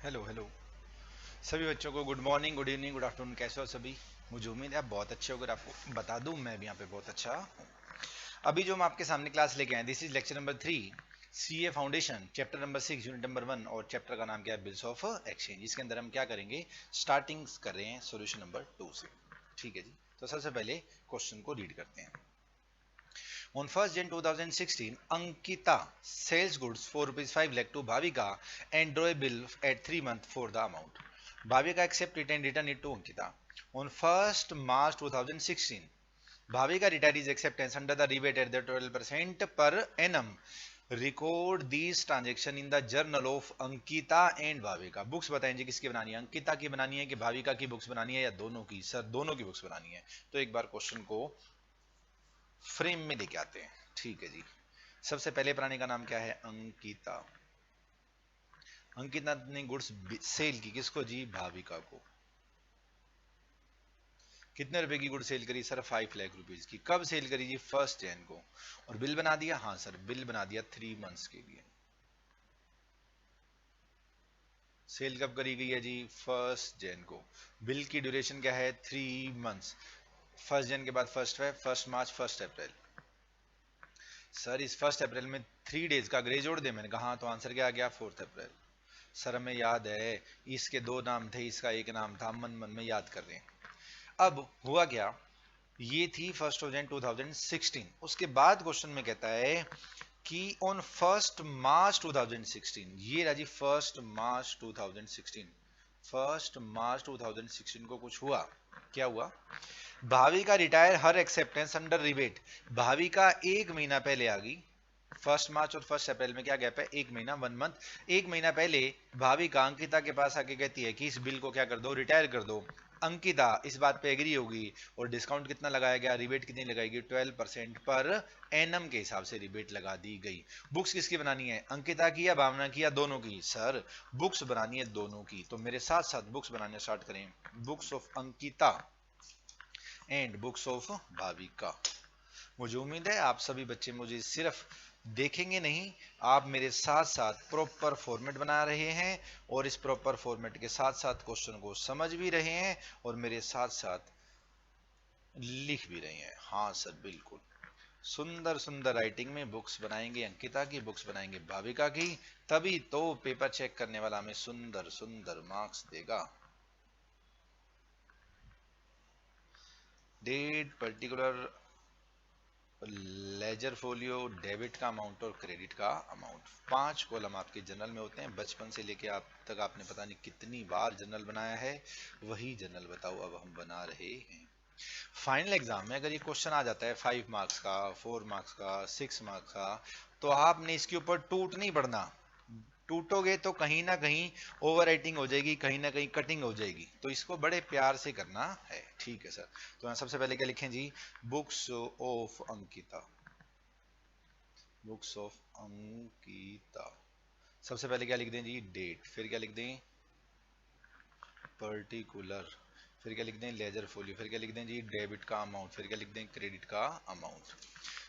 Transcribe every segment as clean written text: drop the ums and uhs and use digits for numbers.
Hello hello. सभी बच्चों को good morning, good evening, good afternoon. कैसे हो सभी? मुझे उम्मीद है आप बहुत अच्छे हो। अगर आपको बता दूं, मैं भी यहाँ पे बहुत अच्छा हूँ। अभी जो हम आपके सामने क्लास लेके आए, this is lecture number 3, CA foundation, chapter number 6, unit number 1। और चैप्टर का नाम क्या है? Bills of exchange. इसके अंदर हम क्या करेंगे? स्टार्टिंग कर रहे हैं सोल्यूशन नंबर 2 से। ठीक है जी। तो सबसे पहले क्वेश्चन को रीड करते हैं। On 1st Jan 2016, Ankita sells goods for rupees 5 lakh to Bhavika and draw a bill at 3 months for the amount. Bhavika accept it and return it to Ankita. On 1st March 2016, Bhavika retired his acceptance under the rebate at the 12% per annum. Record these transaction in the journal of Ankita and Bhavika. Books बताएं जी, किसकी बनानी है? अंकिता की बनानी है कि भाविका की books बनानी है, या दोनों की? सर दोनों की बुक्स बनानी है। तो एक बार क्वेश्चन को फ्रेम में लेके आते हैं। ठीक है जी। सबसे पहले प्राणी का नाम क्या है? अंकिता। अंकिता ने गुड्स सेल की, किसको जी? भाविका को। कितने रुपए की गुड सेल करी? सर 5 लाख रुपीज की। कब सेल करी जी? 1 जैन को। और बिल बना दिया? हाँ सर, बिल बना दिया 3 मंथ्स के लिए। सेल कब करी गई है जी? 1 जैन को। बिल की ड्यूरेशन क्या है? 3 मंथ्स। 1 जैन के बाद फर्स्ट है, 1 मार्च, 1 अप्रैल। सर इस 1 अप्रैल में 3 डेज का ग्रे जोड़ दे। मैंने कहा हाँ, तो आंसर क्या आ गया? 4 अप्रैल। सर हमें याद है, इसके दो नाम थे, इसका एक नाम था, मन मन में याद कर रहे हैं। अब हुआ क्या, ये थी 1 Jan 2016। उसके बाद क्वेश्चन में कहता है कि ऑन 1 मार्च 2016, ये रहा जी 1 मार्च 2016। 1 मार्च 2016 को कुछ हुआ। क्या हुआ? भाविका रिटायर हर एक्सेप्टेंस अंडर रिबेट। भाविका 1 महीना पहले आ गई। 1 मार्च और 1 अप्रैल में क्या गैप है? 1 महीना, 1 मंथ। 1 महीना पहले भाविका अंकिता के पास आके कहती है कि इस बिल को क्या कर दो? रिटायर कर दो। अंकिता इस बात पे एग्री होगी और डिस्काउंट कितना लगाया गया? रिबेट कितनी लगाएगी? 12% पर एनम के हिसाब से रिबेट लगा दी गई। बुक्स किसकी बनानी है? अंकिता की या भावना की या दोनों की? सर बुक्स बनानी है दोनों की। तो मेरे साथ साथ बुक्स बनाने स्टार्ट करें। Books of Ankita and books of Bhavika. मुझे उम्मीद है आप सभी बच्चे मुझे सिर्फ देखेंगे नहीं, आप मेरे साथ साथ प्रॉपर फॉर्मेट बना रहे हैं और इस प्रॉपर फॉर्मेट के साथ साथ क्वेश्चन को समझ भी रहे हैं और मेरे साथ साथ लिख भी रहे हैं। हाँ सर बिल्कुल। सुंदर सुंदर राइटिंग में बुक्स बनाएंगे, अंकिता की बुक्स बनाएंगे, भाविका की। तभी तो पेपर चेक करने वाला हमें सुंदर सुंदर मार्क्स देगा। Date, particular, ledger folio, debit का अमाउंट और क्रेडिट का अमाउंट। 5 कॉलम आपके जनरल में होते हैं। बचपन से लेके आप तक आपने पता नहीं कितनी बार जनरल बनाया है, वही जनरल बताओ अब हम बना रहे हैं। फाइनल एग्जाम में अगर ये क्वेश्चन आ जाता है 5 मार्क्स का, 4 मार्क्स का, 6 मार्क्स का, तो आपने इसके ऊपर टूट नहीं पड़ना। टूटोगे तो कहीं ना कहीं ओवर राइटिंग हो जाएगी, कहीं ना कहीं कटिंग हो जाएगी। तो इसको बड़े प्यार से करना है। ठीक है सर। तो यहाँ सबसे पहले क्या लिखें जी? Books of Ankita. Books of Ankita. सबसे पहले क्या लिख दें जी? डेट। फिर क्या लिख दें? पर्टिकुलर। फिर क्या लिख दें? Ledger folio. फिर क्या लिख दें जी? डेबिट का अमाउंट। फिर क्या लिख दें? क्रेडिट का अमाउंट।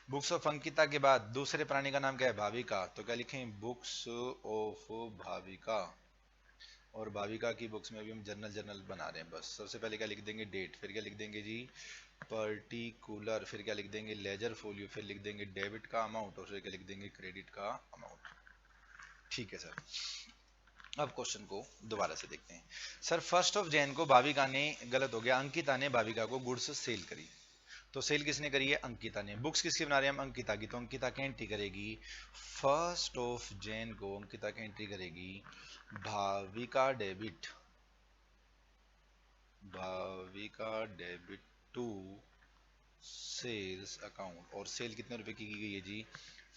बुक्स ऑफ अंकिता के बाद दूसरे प्राणी का नाम क्या है? भाविका। तो क्या लिखें? Books of Bhavika. और भाविका की बुक्स में भी हम जर्नल जर्नल बना रहे हैं। बस सबसे पहले क्या लिख देंगे? डेट। फिर क्या लिख देंगे जी? पर्टिकुलर। फिर क्या लिख देंगे? Ledger folio. फिर लिख देंगे डेबिट का अमाउंट और फिर क्या लिख देंगे? क्रेडिट का अमाउंट। ठीक है सर। अब क्वेश्चन को दोबारा से देखते हैं। सर 1 जैन को भाविका ने, गलत हो गया, अंकिता ने भाविका को गुड्स सेल करी। तो सेल किसने करी है? अंकिता ने। बुक्स किसकी बना रहे हैं हम? अंकिता की। तो अंकिता क्या एंट्री करेगी? 1 जैन को अंकिता क्या एंट्री करेगी? Bhavika debit. Bhavika debit to sales account. और सेल कितने रुपए की गई है जी?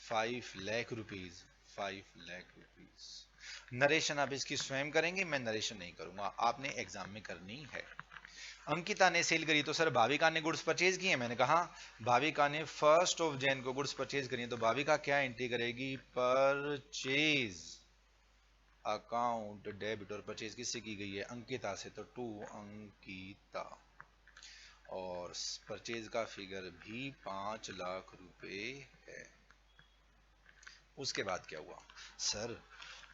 5 lakh rupees. 5 lakh rupees. Narration आप इसकी स्वयं करेंगे, मैं नरेशन नहीं करूंगा, आपने एग्जाम में करनी है। अंकिता ने सेल करी, तो सर भाविका ने गुड्स परचेज किए। मैंने कहा भाविका ने 1 जैन को गुड्स परचेज करी, तो भाविका क्या एंट्री करेगी? Purchase account debit. और परचेज किससे की गई है? अंकिता से, तो टू अंकिता। और परचेज का फिगर भी 5 लाख रुपए है। उसके बाद क्या हुआ? सर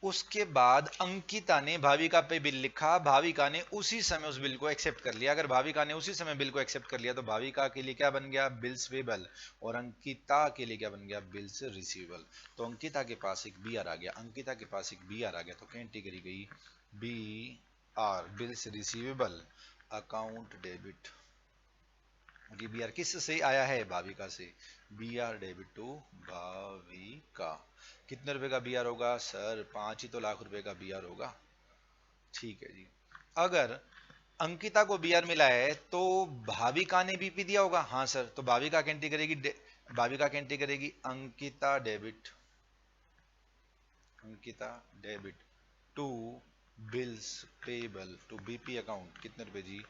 उसके बाद अंकिता ने भाविका पे बिल लिखा, भाविका ने उसी समय उस बिल को एक्सेप्ट कर लिया। अगर भाविका ने उसी समय बिल को एक्सेप्ट कर लिया तो भाविका के लिए क्या बन गया, बिल्स पेबल, और अंकिता के लिए क्या बन गया, बिल्स रिसीवेबल। तो अंकिता के पास एक बी आर आ गया, अंकिता के पास एक बी आर आ गया, तो कैंटी करी गई B R, bills receivable account debit. ये बी आर किस से आया है, भाविका से, B R debit to Bhavika. कितने रुपए का बी आर होगा सर, 5 ही तो लाख रुपए का बी आर होगा। ठीक है जी। अगर अंकिता को बी आर मिला है तो भाविका ने बीपी दिया होगा, हाँ सर, तो भाविका की एंट्री करेगी, भाविका की एंट्री करेगी Ankita debit, Ankita debit to bills payable to BP account, कितने रुपए जी,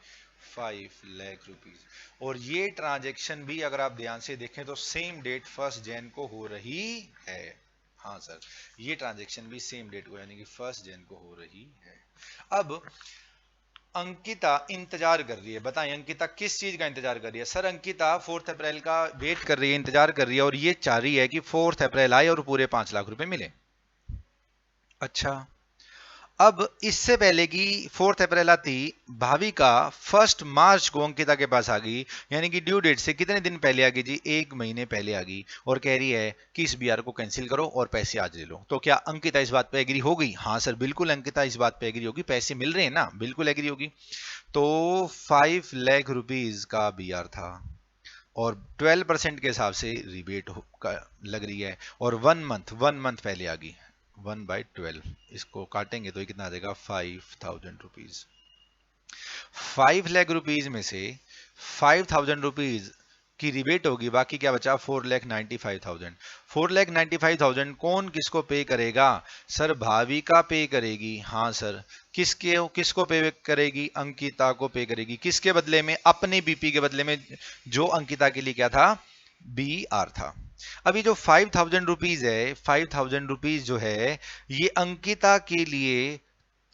5 लाख रुपीज। और ये ट्रांजैक्शन भी अगर आप ध्यान से देखें तो सेम डेट 1 जैन को हो रही है। हाँ सर, ये ट्रांजैक्शन भी सेम डेट को यानी कि 1 जैन को हो रही है। अब अंकिता इंतजार कर रही है, बताएं अंकिता किस चीज का इंतजार कर रही है। सर अंकिता 4 अप्रैल का वेट कर रही है, इंतजार कर रही है, और ये चाह रही है कि 4 अप्रैल आए और पूरे 5 लाख रुपए मिले। अच्छा, अब इससे पहले कि 4 अप्रैल आती, भाविका 1 मार्च को अंकिता के पास आ गई, यानी कि ड्यू डेट से कितने दिन पहले आ गई जी, 1 महीने पहले आ गई, और कह रही है कि इस बीआर को कैंसिल करो और पैसे आज ले लो। तो क्या अंकिता इस बात पे एग्री हो गई, हाँ सर बिल्कुल अंकिता इस बात पे एग्री होगी, पैसे मिल रहे हैं ना, बिल्कुल एग्री होगी। तो 5 लाख रुपीज का बीआर था और 12% के हिसाब से रिबेट लग रही है, और 1 मंथ पहले आ गई, 1/12 इसको काटेंगे तो ये कितना आ जाएगा, 5,000 रुपीज। 5 लाख रुपीज में से 5,000 रुपीज की रिबेट होगी, बाकी क्या बचा, 4,95,000। 4,95,000 कौन किसको पे करेगा, सर भाविका पे करेगी, हाँ सर। किसको पे करेगी, अंकिता को पे करेगी, किसके बदले में, अपने बीपी के बदले में, जो अंकिता के लिए क्या था, बी आर था। अभी जो 5,000 रुपीज है, 5,000 रुपीज जो है ये अंकिता के लिए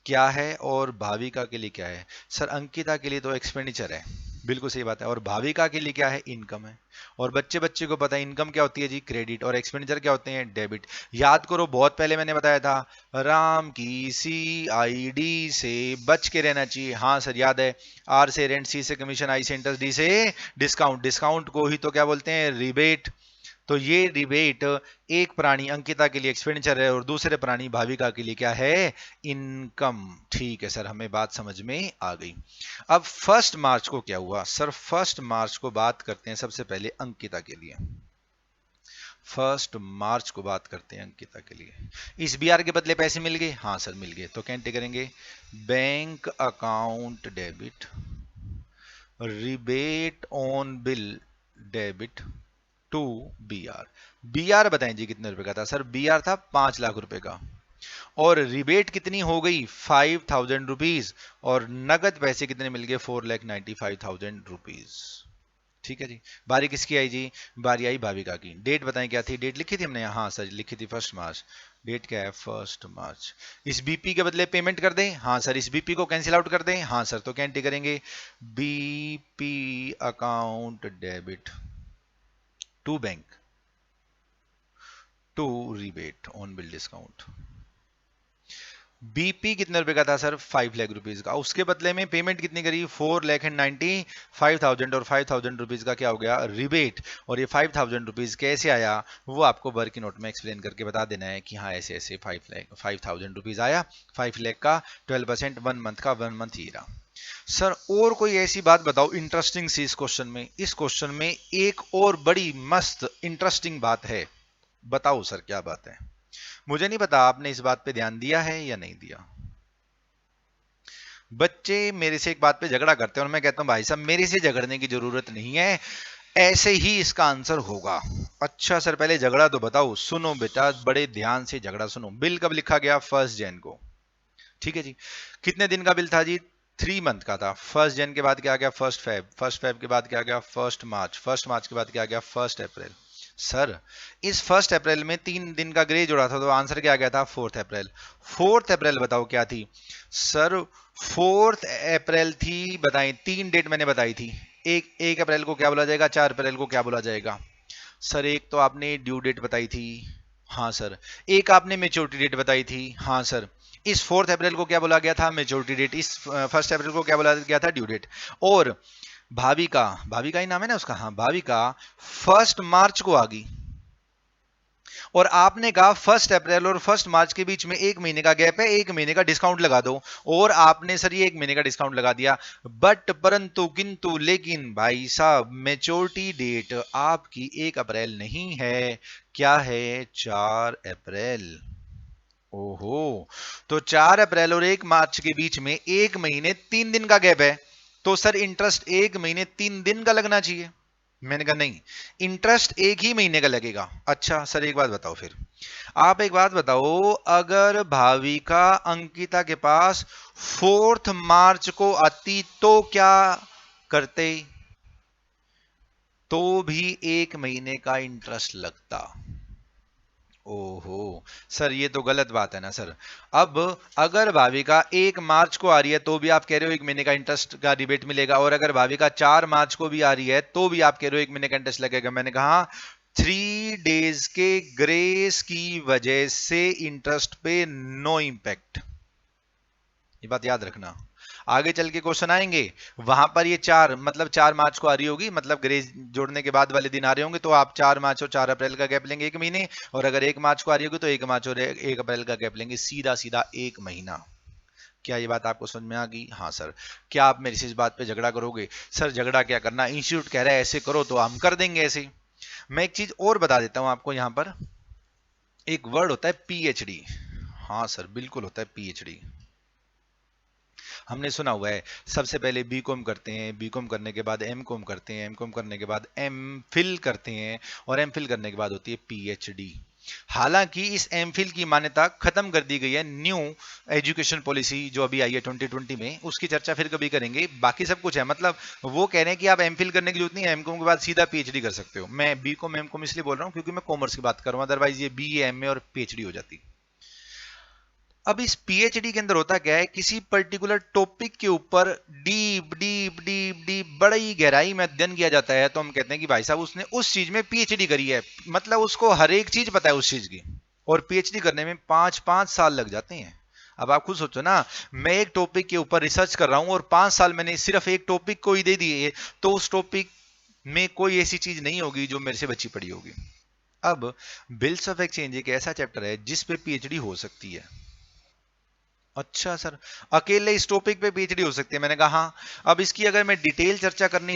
क्या है और भाविका के लिए क्या है। सर अंकिता के लिए तो एक्सपेंडिचर है, बिल्कुल सही बात है, और भाविका के लिए क्या है, इनकम है। और बच्चे बच्चे को पता है इनकम क्या होती है जी, क्रेडिट, और एक्सपेंडिचर क्या होते हैं, डेबिट। याद करो बहुत पहले मैंने बताया था, राम की CID से बच के रहना चाहिए, हाँ सर याद है। आर से रेंट, सी से कमीशन, आई से इंटरेस्ट, डी से डिस्काउंट, डिस्काउंट को ही तो क्या बोलते हैं, रिबेट। तो ये रिबेट एक प्राणी अंकिता के लिए एक्सपेंडिचर है और दूसरे प्राणी भाविका के लिए क्या है, इनकम। ठीक है सर, हमें बात समझ में आ गई। अब 1 मार्च को क्या हुआ सर, 1 मार्च को बात करते हैं सबसे पहले अंकिता के लिए। 1 मार्च को बात करते हैं अंकिता के लिए। इस बीआर के बदले पैसे मिल गए, हाँ सर मिल गए, तो कैंटे करेंगे bank account debit, rebate on bill debit to B R. B R बताएं जी कितने रुपए का था, सर बी आर था 5 लाख रुपए का, और रिबेट कितनी हो गई, 5,000 रुपीज, और नगद पैसे कितने मिल गए, 4,95,000 रुपीज। ठीक है जी। बारी किसकी आई जी, बारी आई भाविका की। डेट बताएं क्या थी, डेट लिखी थी हमने, हाँ सर लिखी थी 1 मार्च। डेट क्या है, 1 मार्च। इस बीपी के बदले पेमेंट कर दें, हाँ सर। इस बीपी को कैंसिल आउट कर दें, हाँ सर, तो क्या एंट्री करेंगे, BP account debit to bank to rebate on bill discount. BP कितने रुपए का था सर, 5 लाख रुपीज का, उसके बदले में पेमेंट कितनी करी, 4,95,000, और 5,000 रुपीज का क्या हो गया, रिबेट। और ये 5,000 रुपीज कैसे आया वो आपको वर्क की नोट में एक्सप्लेन करके बता देना है कि हाँ ऐसे ऐसे 5,000 रुपीज आया, 5 लाख का 12%, 1 मंथ का 1 मंथ ही रहा। सर और कोई ऐसी बात बताओ इंटरेस्टिंग सी इस क्वेश्चन में। इस क्वेश्चन में एक और बड़ी मस्त इंटरेस्टिंग बात है, बताओ सर क्या बात है। मुझे नहीं पता आपने इस बात पे ध्यान दिया है या नहीं दिया। बच्चे मेरे से एक बात पे झगड़ा करते हैं और मैं कहता हूं भाई साहब मेरे से झगड़ने की जरूरत नहीं है, ऐसे ही इसका आंसर होगा। अच्छा सर पहले झगड़ा तो बताओ, सुनो बेटा बड़े ध्यान से झगड़ा सुनो। बिल कब लिखा गया, 1 जैन को, ठीक है जी। कितने दिन का बिल था जी, 3 मंथ का था। 1 जन के बाद क्या आ गया, 1 फेब, 1 फेब के बाद क्या आ गया, 1 मार्च, 1 मार्च के बाद क्या आ गया, 1 अप्रैल। सर इस 1 अप्रैल में 3 दिन का ग्रे जोड़ा था, तो आंसर क्या आ गया था, 4 अप्रैल। 4 अप्रैल बताओ क्या थी सर, 4 अप्रैल थी, बताएं 3 डेट मैंने बताई थी। एक अप्रैल को क्या बोला जाएगा, 4 अप्रैल को क्या बोला जाएगा। सर एक तो आपने ड्यू डेट बताई थी, हाँ सर। एक आपने मेच्योरिटी डेट बताई थी, हाँ सर। इस 4 अप्रैल को क्या बोला गया था? Maturity date. इस 1 अप्रैल को क्या बोला गया था? Due date. और भाविका, भाविका ही नाम है ना उसका, हाँ भाविका 1 मार्च को आ गई, और आपने कहा 1 अप्रैल और 1 मार्च के बीच में 1 महीने का गैप है, 1 महीने का डिस्काउंट लगा दो। और आपने सर ये 1 महीने का डिस्काउंट लगा दिया। बट परंतु किंतु लेकिन भाई साहब, मेच्योरिटी डेट आपकी 1 अप्रैल नहीं है, क्या है? 4 अप्रैल। ओहो, तो 4 अप्रैल और 1 मार्च के बीच में 1 महीने 3 दिन का गैप है, तो सर इंटरेस्ट 1 महीने 3 दिन का लगना चाहिए। मैंने कहा नहीं, इंटरेस्ट 1 ही महीने का लगेगा। अच्छा सर एक बात बताओ फिर, आप एक बात बताओ, अगर भाविका अंकिता के पास 4 मार्च को आती तो क्या करते? तो भी 1 महीने का इंटरेस्ट लगता। ओहो, सर ये तो गलत बात है ना सर। अब अगर भाविका 1 मार्च को आ रही है तो भी आप कह रहे हो 1 महीने का इंटरेस्ट का रिबेट मिलेगा, और अगर भाविका 4 मार्च को भी आ रही है तो भी आप कह रहे हो 1 महीने का इंटरेस्ट लगेगा। मैंने कहा 3 डेज के ग्रेस की वजह से इंटरेस्ट पे नो इम्पैक्ट। ये बात याद रखना, आगे चल के क्वेश्चन आएंगे, वहां पर ये 4 मार्च को आ रही होगी, मतलब ग्रेज जोड़ने के बाद वाले दिन आ रहे होंगे, तो आप 4 मार्च और 4 अप्रैल का गैप लेंगे 1 महीने, और अगर 1 मार्च को आ रही होगी तो 1 मार्च और 1 अप्रैल का गैप लेंगे, सीधा सीधा 1 महीना। क्या ये बात आपको समझ में आ गई? हाँ सर। क्या आप मेरी से इस बात पे झगड़ा करोगे? सर झगड़ा क्या करना, इंस्टीट्यूट कह रहा है ऐसे करो तो हम कर देंगे ऐसे। मैं एक चीज और बता देता हूं आपको, यहां पर एक वर्ड होता है पीएचडी। हाँ सर बिल्कुल होता है पीएचडी। हमने सुना हुआ है, सबसे पहले बीकॉम करते हैं, बीकॉम करने के बाद एमकॉम करते हैं, एमकॉम करने के बाद एमफिल करते हैं, और एमफिल करने के बाद होती है पीएचडी। हालांकि इस एमफिल की मान्यता खत्म कर दी गई है, न्यू एजुकेशन पॉलिसी जो अभी आई है 2020 में, उसकी चर्चा फिर कभी करेंगे। बाकी सब कुछ है, मतलब वो कह रहे हैं कि आप एमफिल करने की जरूरत नहीं है, एमकॉम के बाद सीधा पीएचडी कर सकते हो। मैं बीकॉम एमकॉम इसलिए बोल रहा हूँ क्योंकि मैं कॉमर्स की बात कर रहा हूँ, अदरवाइज ये बी एम ए और पीएचडी हो जाती। अब इस पीएचडी के अंदर होता क्या है, किसी पर्टिकुलर टॉपिक के ऊपर डीप डीप डीप डीप बड़ी गहराई में अध्ययन किया जाता है, तो हम कहते हैं कि भाई साहब उसने उस चीज में पीएचडी करी है, मतलब उसको हर एक चीज पता है उस चीज की। और पीएचडी करने में 5-5 साल लग जाते हैं। अब आप खुद सोचो ना, मैं एक टॉपिक के ऊपर रिसर्च कर रहा हूं और 5 साल मैंने सिर्फ एक टॉपिक को ही दे दिए, तो उस टॉपिक में कोई ऐसी चीज नहीं होगी जो मेरे से बची पड़ी होगी। अब बिल्स ऑफ एक्सचेंज एक ऐसा चैप्टर है जिस पे पीएचडी हो सकती है। अच्छा सर, अकेले इस टॉपिक पे पीएचडी हो सकती है? मैंने कहा हाँ। अब इसकी अगर मैं डिटेल चर्चा करने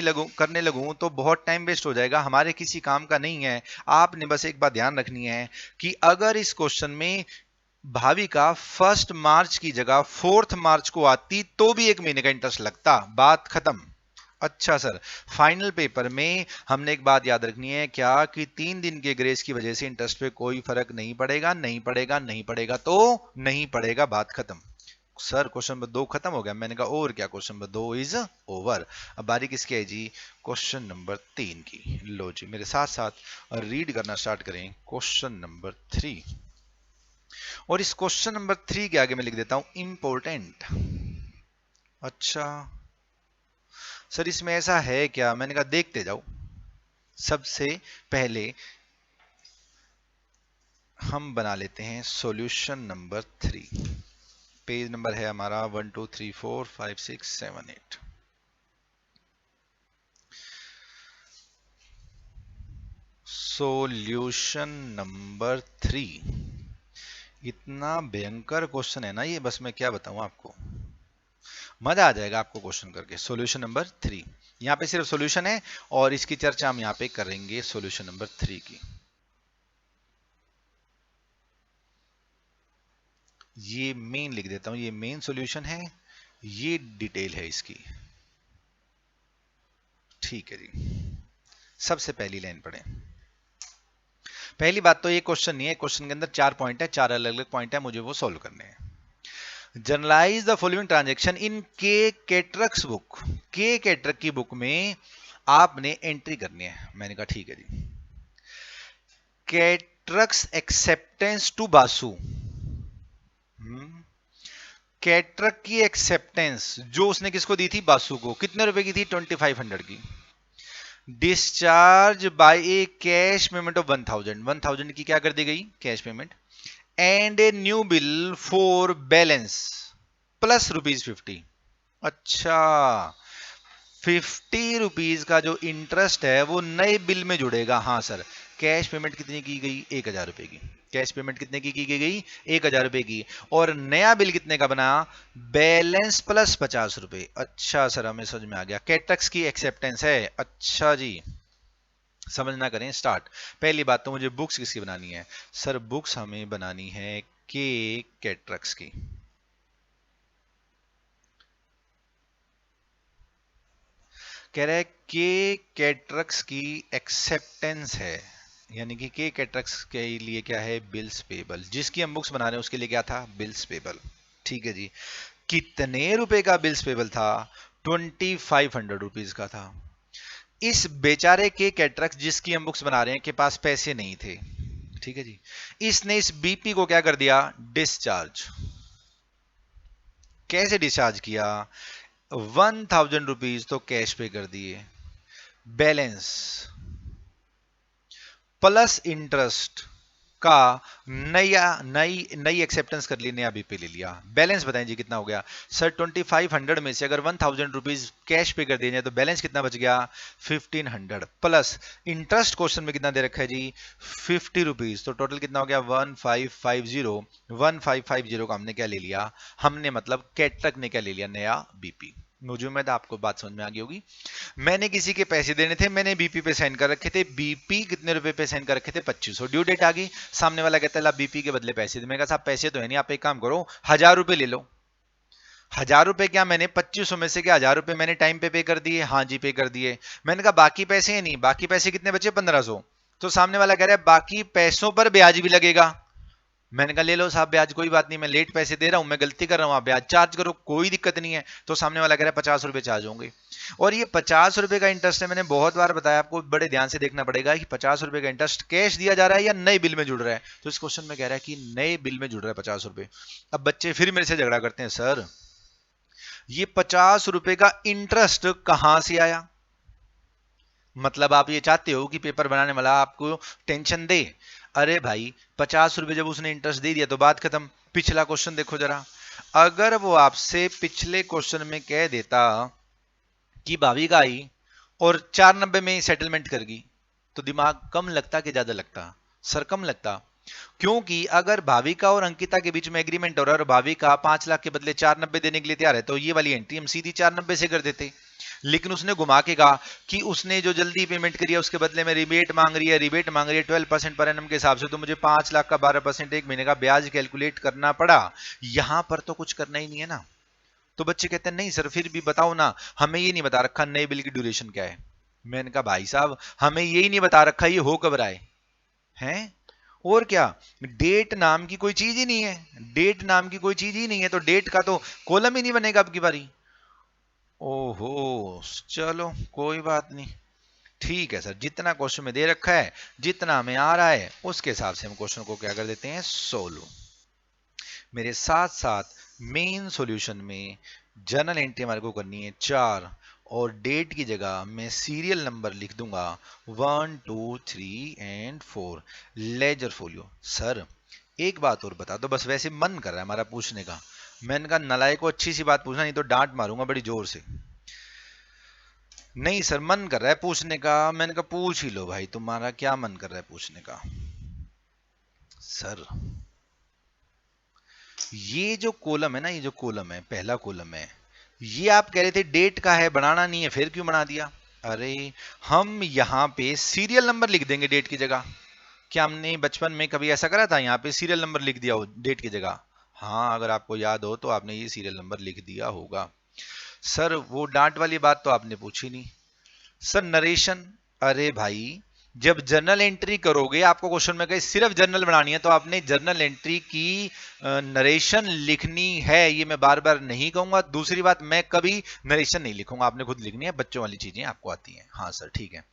लगूं तो बहुत टाइम वेस्ट हो जाएगा, हमारे किसी काम का नहीं है। आपने बस एक बात ध्यान रखनी है कि अगर इस क्वेश्चन में भाविका 1 मार्च की जगह 4 मार्च को आती तो भी 1 महीने का इंटरेस्ट लगता, बात खत्म। अच्छा सर, फाइनल पेपर में हमने एक बात याद रखनी है क्या, कि 3 दिन के ग्रेस की वजह से इंटरेस्ट पे कोई फर्क नहीं पड़ेगा, नहीं पड़ेगा, नहीं पड़ेगा तो नहीं पड़ेगा, बात खत्म। सर क्वेश्चन नंबर 2 खत्म हो गया? मैंने कहा और क्या, क्वेश्चन नंबर 2 इज ओवर। अब बारी किसकी है जी? क्वेश्चन नंबर 3 की। लो जी मेरे साथ साथ रीड करना स्टार्ट करें क्वेश्चन नंबर 3। और इस क्वेश्चन नंबर 3 के आगे मैं लिख देता हूं इंपॉर्टेंट। अच्छा सर इसमें ऐसा है क्या? मैंने कहा देखते जाओ। सबसे पहले हम बना लेते हैं सॉल्यूशन नंबर 3। पेज नंबर है हमारा 1 2 3 4 5 6 7 8। Solution number 3। इतना भयंकर क्वेश्चन है ना ये, बस मैं क्या बताऊं आपको, मजा आ जाएगा आपको क्वेश्चन करके। सॉल्यूशन नंबर 3, यहाँ पे सिर्फ सॉल्यूशन है और इसकी चर्चा हम यहाँ पे करेंगे सॉल्यूशन नंबर 3 की। ये मेन लिख देता हूं, ये मेन सॉल्यूशन है, ये डिटेल है इसकी। ठीक है जी, सबसे पहली लाइन पढ़ें। पहली बात तो ये क्वेश्चन नहीं है, क्वेश्चन के अंदर 4 पॉइंट है, 4 अलग अलग पॉइंट है, मुझे वो सॉल्व करने हैं। Generalized the following transaction in के कैटरक्स बुक। के कैटरक की बुक में आपने एंट्री करनी है। मैंने कहा ठीक है जी। कैटरक्स एक्सेप्टेंस टू बासु। कैटरक की एक्सेप्टेंस जो उसने किसको दी थी? बासु को। कितने रुपए की थी? 2500 की। Discharge by A cash payment of 1000, 1000 की क्या कर दी गई cash payment, and a new bill for balance plus ₹50। अच्छा, ₹50 का जो इंटरेस्ट है वो नए बिल में जुड़ेगा। हाँ सर, कैश पेमेंट कितनी की गई, ₹1000 की। कैश पेमेंट कितने की गई, ₹1000 की। और नया बिल कितने का बना, बैलेंस प्लस ₹50। अच्छा सर, हमें समझ में आ गया, कैटक्स की एक्सेप्टेंस है। अच्छा जी, समझना करें स्टार्ट। पहली बात तो मुझे बुक्स किसकी बनानी है सर, बुक्स हमें बनानी है के कैटरक्स की। कह रहा है के कैटरक्स की एक्सेप्टेंस है, यानी कि के कैटरक्स के लिए क्या है, बिल्स पेबल। जिसकी हम बुक्स बना रहे हैं उसके लिए क्या था, बिल्स पेबल। ठीक है जी, कितने रुपए का बिल्स पेबल था, ₹2500 का था। इस बेचारे के कैटरक्स जिसकी हम बुक्स बना रहे हैं के पास पैसे नहीं थे। ठीक है जी, इसने इस बीपी को क्या कर दिया, डिस्चार्ज। कैसे डिस्चार्ज किया, ₹1000 तो कैश पे कर दिए, बैलेंस प्लस इंटरेस्ट का नया नई नई एक्सेप्टेंस कर ली, नया बीपी ले लिया। बैलेंस बताएं जी कितना हो गया सर, 2500 में से अगर ₹1000 कैश पे कर दिए जाए तो बैलेंस कितना बच गया, 1500 प्लस इंटरेस्ट क्वेश्चन में कितना दे रखा है जी, ₹50। तो टोटल कितना हो गया, 1550। 1550 का हमने क्या ले लिया, हमने मतलब कैटरक ने क्या ले लिया, नया बीपी। मुझे उम्मीद है आपको बात समझ में आ गई होगी। मैंने किसी के पैसे देने थे, मैंने बीपी पे साइन कर रखे थे। बीपी कितने रुपए पे साइन कर रखे थे, 2500। ड्यू डेट आ गई, सामने वाला कहता है बीपी के बदले पैसे दे। मैं कहा साहब पैसे तो है नहीं, आप एक काम करो, ₹1000 ले लो। ₹1000 क्या, मैंने 2500 में से क्या ₹1000 मैंने टाइम पे कर दिए, हाँ जी पे कर दिए। मैंने कहा बाकी पैसे है नहीं, बाकी पैसे कितने बचे, 1500। तो सामने वाला कह रहा है बाकी पैसों पर ब्याज भी लगेगा। मैंने कहा ले लो साहब ब्याज, कोई बात नहीं, मैं लेट पैसे दे रहा हूं, मैं गलती कर रहा हूं, आप ब्याज चार्ज करो, कोई दिक्कत नहीं है। तो सामने वाला कह रहा है ₹50 चार्ज होंगे। और ये ₹50 का इंटरेस्ट है, मैंने बहुत बार बताया आपको, बड़े ध्यान से देखना पड़ेगा कि ₹50 का इंटरेस्ट कैश दिया जा रहा है या नए बिल में जुड़ रहा है। तो इस क्वेश्चन में कह रहा है कि नए बिल में जुड़ रहा है ₹50। अब बच्चे फिर मेरे से झगड़ा करते हैं, सर ये ₹50 का इंटरेस्ट कहां से आया। मतलब आप ये चाहते हो कि पेपर बनाने वाला आपको टेंशन दे। अरे भाई, ₹50 जब उसने इंटरेस्ट दे दिया तो बात खत्म। पिछला क्वेश्चन देखो जरा, अगर वो आपसे पिछले क्वेश्चन में कह देता कि भाविका आई और 490 में सेटलमेंट कर गई, तो दिमाग कम लगता कि ज्यादा लगता, सर कम लगता। क्योंकि अगर भाविका और अंकिता के बीच में एग्रीमेंट हो रहा है और भाविका 5 लाख के बदले 490 देने के लिए तैयार है, तो ये वाली एंट्री हम सीधी 490 से कर देते। लेकिन उसने घुमा के कहा कि उसने जो जल्दी पेमेंट करी है उसके बदले में रिबेट मांग रही है, रिबेट मांग रही है 12% पर एनम के हिसाब से, तो मुझे 5 लाख का 12% एक महीने का ब्याज कैलकुलेट करना पड़ा। यहां पर तो कुछ करना ही नहीं है ना। तो बच्चे कहते हैं नहीं सर फिर भी बताओ ना, हमें ये नहीं बता रखा नए बिल की ड्यूरेशन क्या है। मैंने कहा भाई साहब हमें ये ही नहीं बता रखा ये हो कब रहा है। और क्या, डेट नाम की कोई चीज ही नहीं है, डेट नाम की कोई चीज ही नहीं है, तो डेट का तो कॉलम ही नहीं बनेगा अब की बारी। ओहो, चलो कोई बात नहीं, ठीक है सर, जितना क्वेश्चन में दे रखा है, जितना हमें आ रहा है उसके हिसाब से हम क्वेश्चन को क्या कर देते हैं, सोल्व। मेरे साथ साथ मेन सॉल्यूशन में जर्नल एंट्री हमारे को करनी है 4, और डेट की जगह मैं सीरियल नंबर लिख दूंगा 1 2 3 एंड 4। Ledger folio. सर एक बात और बता दो, बस वैसे मन कर रहा है हमारा पूछने का। मैंने कहा नलायक को अच्छी सी बात पूछना, नहीं तो डांट मारूंगा बड़ी जोर से। नहीं सर मन कर रहा है पूछने का। मैंने कहा पूछ ही लो भाई, तुम्हारा क्या मन कर रहा है पूछने का। सर ये जो कॉलम है ना, ये जो कॉलम है, पहला कॉलम है, ये आप कह रहे थे डेट का है, बनाना नहीं है, फिर क्यों बना दिया। अरे हम यहाँ पे सीरियल नंबर लिख देंगे डेट की जगह। क्या हमने बचपन में कभी ऐसा करा था, यहाँ पे सीरियल नंबर लिख दिया हो डेट की जगह। हाँ अगर आपको याद हो तो आपने ये सीरियल नंबर लिख दिया होगा। सर वो डांट वाली बात तो आपने पूछी नहीं। सर नरेशन, अरे भाई जब जर्नल एंट्री करोगे, आपको क्वेश्चन में कहे सिर्फ जर्नल बनानी है, तो आपने जर्नल एंट्री की नरेशन लिखनी है, ये मैं बार बार नहीं कहूंगा। दूसरी बात, मैं कभी नरेशन नहीं लिखूंगा, आपने खुद लिखनी है, बच्चों वाली चीजें आपको आती हैं। हाँ सर ठीक है।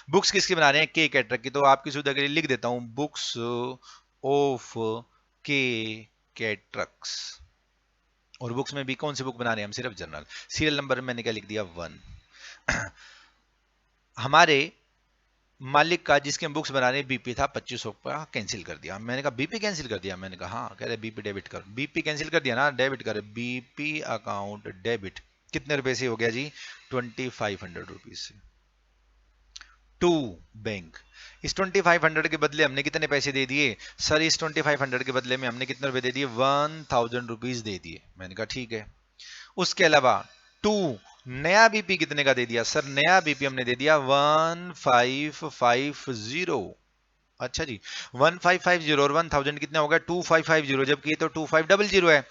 बुक्स किसकी बना रहे हैं, के कैटरक की, तो आपकी सुविधा के लिए लिख देता हूं बुक्स ऑफ के कैटरक्स। और बुक्स में भी कौन सी बुक बना रहे हैं हम, सिर्फ जर्नल। सीरियल नंबर मैंने क्या लिख दिया, 1। हमारे मालिक का जिसके हम बुक्स बना रहे हैं बीपी था 2500 का, कैंसिल कर दिया। मैंने कहा बीपी कैंसिल कर दिया? मैंने कहा हाँ। कह रहे बीपी डेबिट कर। बीपी कैंसिल कर दिया ना, डेबिट कर। BP account debit. कितने रुपए से हो गया जी? 2500 रुपीज से टू बैंक। इस 2500 के बदले हमने कितने पैसे दे दिए सर? इस 2500 के बदले में हमने कितने रुपए दे दिए? 1000 रुपीज दे दिए। मैंने कहा ठीक है। उसके अलावा टू नया बीपी कितने का दे दिया सर? नया बीपी हमने दे दिया 1550। अच्छा जी, 1550 और 1000 कितना होगा? 2550, जबकि ये तो 2500 है।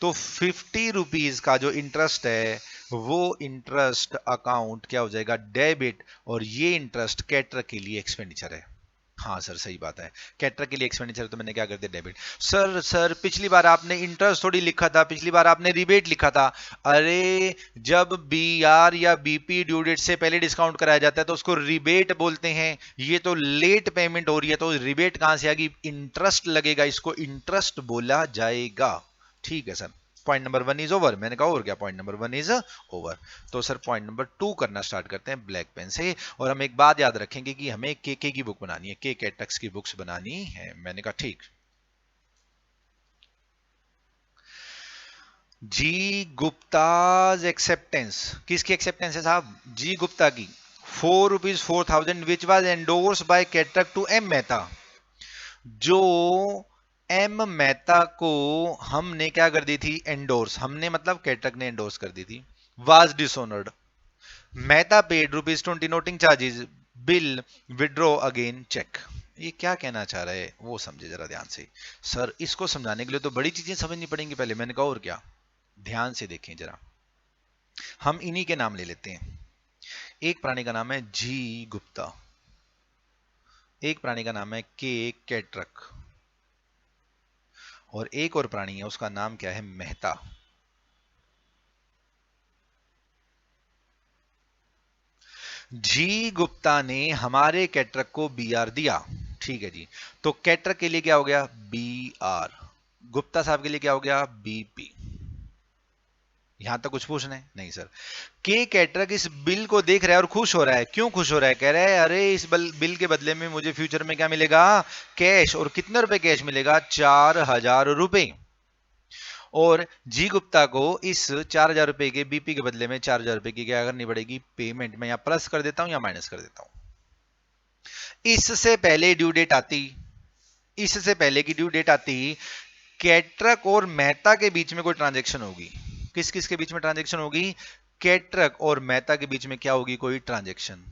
तो 50 रुपीज का जो इंटरेस्ट है वो इंटरेस्ट अकाउंट क्या हो जाएगा? डेबिट। और ये इंटरेस्ट कैटर के लिए एक्सपेंडिचर है। हाँ सर सही बात है, कैटर के लिए एक्सपेंडिचर, तो मैंने क्या कर दिया? डेबिट। सर पिछली बार आपने इंटरेस्ट थोड़ी लिखा था, पिछली बार आपने रिबेट लिखा था। अरे जब बी आर या बीपी ड्यू डेट से पहले डिस्काउंट कराया जाता है तो उसको रिबेट बोलते हैं। ये तो लेट पेमेंट हो रही है, तो रिबेट कहां से आएगी? इंटरेस्ट लगेगा, इसको इंटरेस्ट बोला जाएगा। ठीक है sir, point number 1 is over. मैंने कहा और क्या? Point number 1 is over. तो सर पॉइंट नंबर 2 करना स्टार्ट करते हैं ब्लैक पेन से। और हम एक बात याद रखेंगे कि हमें के की बुक बनानी है, के कैटक्स की बुक्स बनानी है। मैंने कहा ठीक। G Gupta's acceptance. किसकी एक्सेप्टेंस है साहब? जी गुप्ता की। 4 rupees 4000 which was endorse by Katrak to M Mehta. जो एम मेहता को हमने क्या कर दी थी? एंडोर्स। हमने मतलब कैटरक ने एंडोर्स कर दी थी। Was dishonoured. Mehta paid ₹20 noting charges. Bill withdraw again cheque. ये क्या कहना चाह रहे हैं वो समझे जरा ध्यान से। सर इसको समझाने के लिए तो बड़ी चीजें समझनी पड़ेंगी पहले। मैंने कहा और क्या? ध्यान से देखें जरा। हम इन्हीं के नाम ले लेते हैं। एक प्राणी का नाम है जी गुप्ता, एक प्राणी का नाम है के कैटरक, और एक और प्राणी है उसका नाम क्या है? मेहता। जी गुप्ता ने हमारे कैटरक को बी आर दिया। ठीक है जी। तो कैटरक के लिए क्या हो गया? B are. गुप्ता साहब के लिए क्या हो गया? बीपी। यहां तक कुछ पूछना है? नहीं सर। के कैटरक इस बिल को देख रहा है और खुश हो रहा है। क्यों खुश हो रहा है? कह रहा है अरे इस बिल के बदले में मुझे फ्यूचर में क्या मिलेगा? कैश। और कितने रुपए कैश मिलेगा? 4000 रुपए। और जी गुप्ता को इस 4000 रुपए के बीपी के बदले में 4000 रुपए की क्या करनी पड़ेगी? पेमेंट। मैं यहां प्लस कर देता हूं या माइनस कर देता हूं? इससे पहले ड्यू डेट आती, इससे पहले की ड्यू डेट आती, कैटरक और मेहता के बीच में कोई ट्रांजेक्शन होगी। किस किस के बीच में ट्रांजेक्शन होगी? कैटरक और मेहता के बीच में क्या होगी? कोई ट्रांजेक्शन।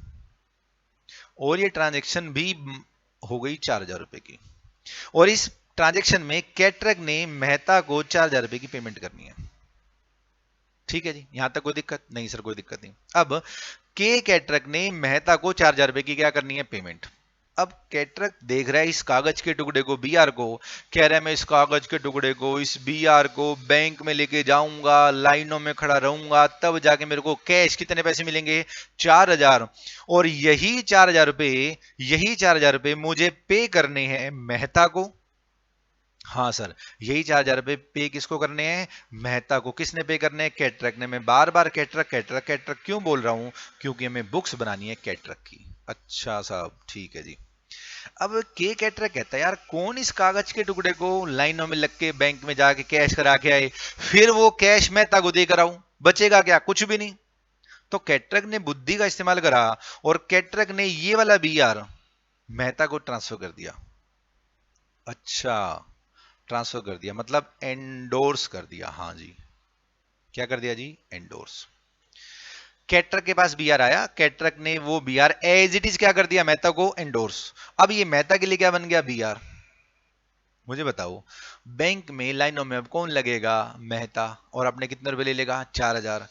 और ये ट्रांजेक्शन भी हो गई 4000 रुपए की। और इस ट्रांजेक्शन में कैटरक ने मेहता को 4000 रुपए की पेमेंट करनी है। ठीक है जी, यहां तक कोई दिक्कत नहीं? सर कोई दिक्कत नहीं। अब के कैटरक ने मेहता को 4000 रुपए की क्या करनी है? पेमेंट। अब कैटरक देख रहा है इस कागज के टुकड़े को, बीआर को, कह रहा है मैं इस कागज के टुकड़े को, इस बीआर को बैंक में लेके जाऊंगा, लाइनों में खड़ा रहूंगा, तब जाके मेरे को कैश कितने पैसे मिलेंगे? 4000। और यही 4000 रुपए, यही 4000 रुपए मुझे पे करने हैं मेहता को। हाँ सर, यही 4000 रुपए पे किसको करने हैं? मेहता को। किसने पे करने हैं? कैटरक ने। मैं बार बार कैटरक कैटरक कैटरक क्यों बोल रहा हूं? क्योंकि हमें बुक्स बनानी है कैटरक की। अच्छा साहब ठीक है जी। अब के कैटरक कहता है यार कौन इस कागज के टुकड़े को लाइनों में लग के बैंक में जाके कैश करा के आए, फिर वो कैश मेहता को देकर आऊं, बचेगा क्या? कुछ भी नहीं। तो कैटरक ने बुद्धि का इस्तेमाल करा और कैटरक ने ये वाला बी आर मेहता को ट्रांसफर कर दिया। अच्छा, ट्रांसफर कर दिया मतलब एंडोर्स कर दिया। हाँ जी, क्या कर दिया जी? एंडोर्स। कैटरक के पास बीआर आया, कैटरक ने वो बीआर एज इट इज क्या कर दिया? मेहता को एंडोर्स। अब ये मेहता के लिए क्या बन गया? बीआर। मुझे बताओ, बैंक में लाइनों में अब कौन लगेगा? मेहता। और आपने कितने रुपए ले लेगा? 4000।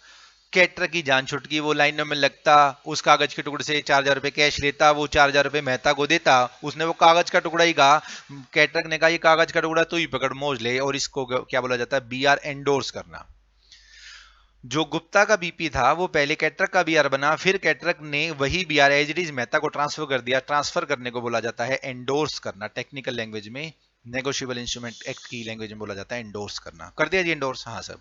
कैटर की जान छुटकी, वो लाइनों में लगता, उस कागज के टुकड़े से 4000 रुपए कैश लेता, वो 4000 रुपए मेहता को देता। उसने वो कागज का टुकड़ा ही कहा, कैटर ने कहा ये कागज का टुकड़ा तू ही पकड़ मौज ले। और इसको क्या बोला जाता है? बीआर एंडोर्स करना। जो गुप्ता का बीपी था वो पहले कैटरक का बीआर बना, फिर कैटरक ने वही BR as it is Mehta को ट्रांसफर कर दिया। ट्रांसफर करने को बोला जाता है एंडोर्स करना, टेक्निकल लैंग्वेज में नेगोशिएबल इंस्ट्रूमेंट एक्ट की लैंग्वेज में बोला जाता है इंडोर्स करना। कर दिया जी इंडोर्स, हाँ सर।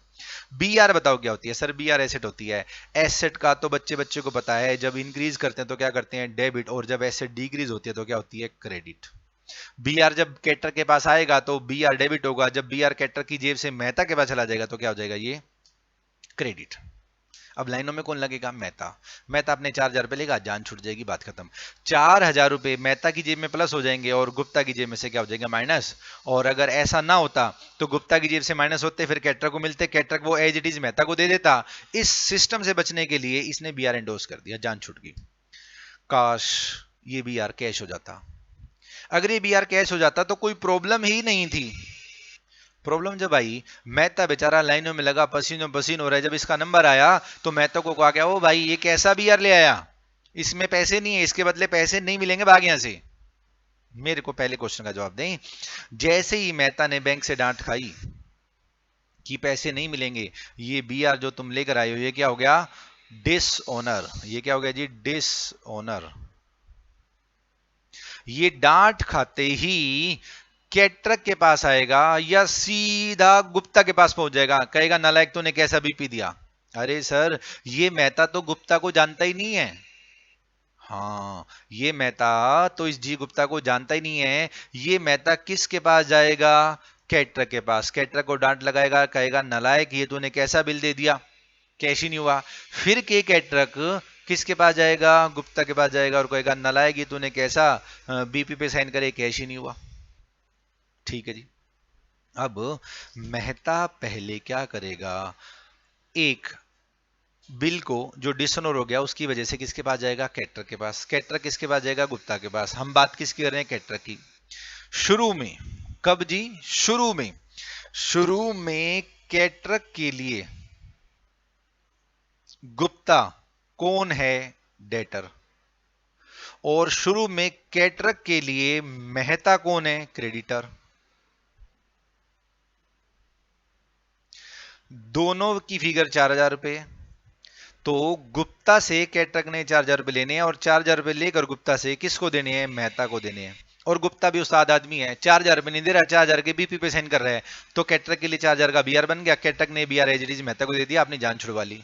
बी आर बताओ क्या होती है सर? बी आर एसेट होती है। एसेट का तो बच्चे बच्चे को पता है, जब इंक्रीज करते हैं तो क्या करते हैं? डेबिट, और जब एसेट डिक्रीज होती है तो क्या होती है? क्रेडिट। बी आर जब कैटर के पास आएगा तो बी आर डेबिट होगा, जब बी आर कैटर की जेब से मेहता के पास चला जाएगा तो क्या हो जाएगा? ये क्रेडिट। अब लाइनों में कौन लगेगा? मेहता। मेहता अपने 4,000 रुपए लेगा, जान छूट जाएगी, बात खत्म। 4,000 रुपए मेहता की जेब में प्लस हो जाएंगे और गुप्ता की जेब में से क्या हो जाएगा? माइनस। और अगर ऐसा ना होता तो गुप्ता की जेब से माइनस होते, फिर कैटर को मिलते, कैटर वो एज इट इज मेहता को दे देता। इस सिस्टम से बचने के लिए इसने बी आर एंडोर्स कर दिया, जान छूट गई। काश ये बी आर कैश हो जाता। अगर ये बी आर कैश हो जाता तो कोई प्रॉब्लम ही नहीं थी। प्रॉब्लम जब आई, मेहता बेचारा लाइनों में लगा, पसीनों पसीन हो रहा है, जब इसका नंबर आया तो मेहता को कहा गया, ओ भाई ये कैसा बियर ले आया, इसमें पैसे नहीं है, इसके बदले पैसे नहीं मिलेंगे, भाग यहां से। मेरे को पहले क्वेश्चन का जवाब दें। जैसे ही मेहता ने बैंक से डांट खाई कि पैसे नहीं मिलेंगे, ये बियर जो तुम लेकर आए हो ये क्या हो गया? डिसऑनर। ये क्या हो गया जी? डिसऑनर। ये डांट खाते ही कैटरक के पास आएगा या सीधा गुप्ता के पास पहुंच जाएगा, कहेगा नालायक तूने कैसा बीपी दिया। अरे सर, ये मेहता तो गुप्ता को जानता ही नहीं है। हाँ, ये मेहता तो इस जी गुप्ता को जानता ही नहीं है। ये मेहता किसके पास जाएगा? कैटरक के पास। कैटरक को डांट लगाएगा, कहेगा नालायक ये तूने कैसा बिल दे दिया, कैश ही नहीं हुआ। फिर के कैटरक किसके पास जाएगा? गुप्ता के पास जाएगा और कहेगा नालायक ये तूने कैसा बीपी पे साइन करे, कैश ही नहीं हुआ। ठीक है जी। अब मेहता पहले क्या करेगा? एक बिल को जो डिसऑनर हो गया उसकी वजह से किसके पास जाएगा? कैटर के पास। कैटर किसके पास जाएगा? गुप्ता के पास। हम बात किसकी कर रहे हैं? कैटर की। शुरू में, कब जी? शुरू में। शुरू में कैटरक के लिए गुप्ता कौन है? डेटर। और शुरू में कैटरक के लिए मेहता कौन है? क्रेडिटर। दोनों की फिगर 4,000 रुपए। तो गुप्ता से कैटरक ने 4,000 रुपए लेने हैं और 4,000 रुपए लेकर गुप्ता से किसको देने हैं? मेहता को देने हैं। और गुप्ता भी उस्ताद आदमी है, 4,000 रुपए नहीं दे रहा, 4,000 के बीपी पे साइन कर रहा है। तो कैटरक के लिए 4,000 का बीआर बन गया, कैटरक ने BR as it is Mehta को दे दिया, अपनी जान छुड़वा ली।